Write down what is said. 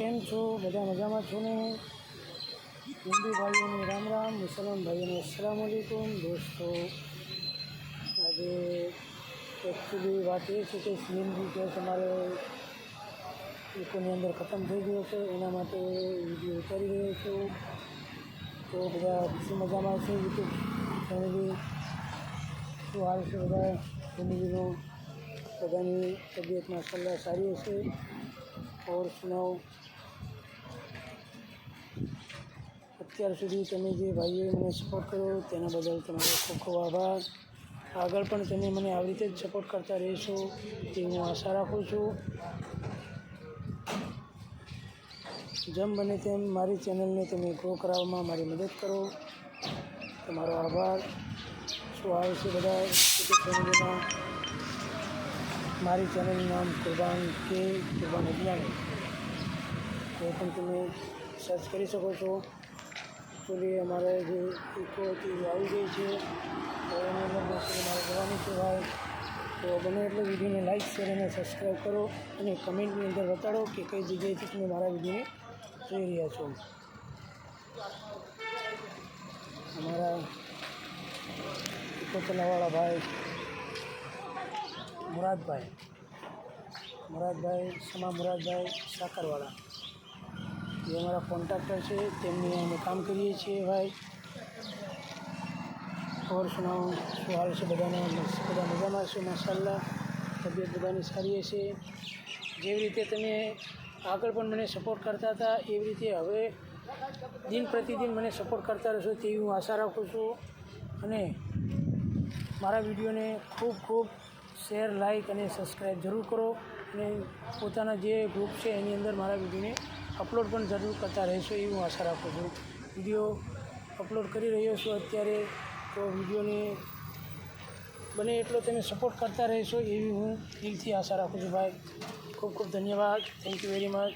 કેમ છો? બધા મજામાં છો ને? હિન્દુ ભાઈઓને રામ રામ, મુસલમાન ભાઈઓને અસ્સલામ વાલેકુમ. દોસ્તો, આજે એકચ્યુઅલી વાત એ છે કે સીએનજી ગેસ અમારે લોકોની અંદર ખતમ થઈ ગયો છે, એના માટે વિડીયો ઉતારી રહ્યો છું. તો બધા ખુશી મજામાં છે. યુટ્યુબ ફેમિલી શું હાલ છે? બધા ફેમિલીનો બધાની તબિયત માશાલ્લાહ સારી હશે. ઓર સુનાઓ, અત્યાર સુધી તમે જે ભાઈઓએ મને સપોર્ટ કર્યો તેના બદલ તમારો ખૂબ ખૂબ આભાર. આગળ પણ તમે મને આવી રીતે જ સપોર્ટ કરતા રહેશો તેવી હું આશા રાખું છું. જેમ બને તેમ મારી ચેનલને તમે ગ્રો કરાવવામાં મારી મદદ કરો. તમારો આભાર. શું આવે છે બધા યુટ્યુબ ફેમિલીમાં? મારી ચેનલનું નામ કુરબાન અજ્ઞાની, તો પણ તમે સર્ચ કરી શકો છો. એકચ્યુઅલી અમારે જે ઇકો હતી આવી ગઈ છે, તો એની અંદર બેસીને મારે જવાનું છે ભાઈ. તો બને એટલે વિડીયોને લાઈક, શેર અને સબસ્ક્રાઈબ કરો અને કમેન્ટની અંદર બતાડો કે કઈ જગ્યાએથી તમે મારા વિડીયોને જોઈ રહ્યા છો. અમારા ઇકો ચલાવવાળા ભાઈ મુરાદભાઈ સાકરવાળા, જે અમારા કોન્ટ્રાક્ટર છે, તેમની અમે કામ કરીએ છીએ ભાઈ. ઓર સુનાઓ, શું હાલ છે બધાના? બધા મજામાં છે માશાલ્લાહ. તબિયત બધાની સારી હશે. જેવી રીતે તમે આગળ પણ મને સપોર્ટ કરતા હતા, એવી રીતે હવે દિન પ્રતિદિન મને સપોર્ટ કરતા રહેશો તેવી હું આશા રાખું છું. અને મારા વિડીયોને ખૂબ ખૂબ શેર, લાઈક અને સબસ્ક્રાઈબ જરૂર કરો. અને પોતાના જે ગ્રુપ છે એની અંદર મારા વિડીયોને અપલોડ પણ જરૂર કરતા રહેશો એવી હું આશા રાખું છું. વિડીયો અપલોડ કરી રહ્યો છું અત્યારે, તો વિડીયોને બને એટલો તમે સપોર્ટ કરતા રહેશો એવી હું દિલથી આશા રાખું છું ભાઈ. ખૂબ ખૂબ ધન્યવાદ. Thank you very much.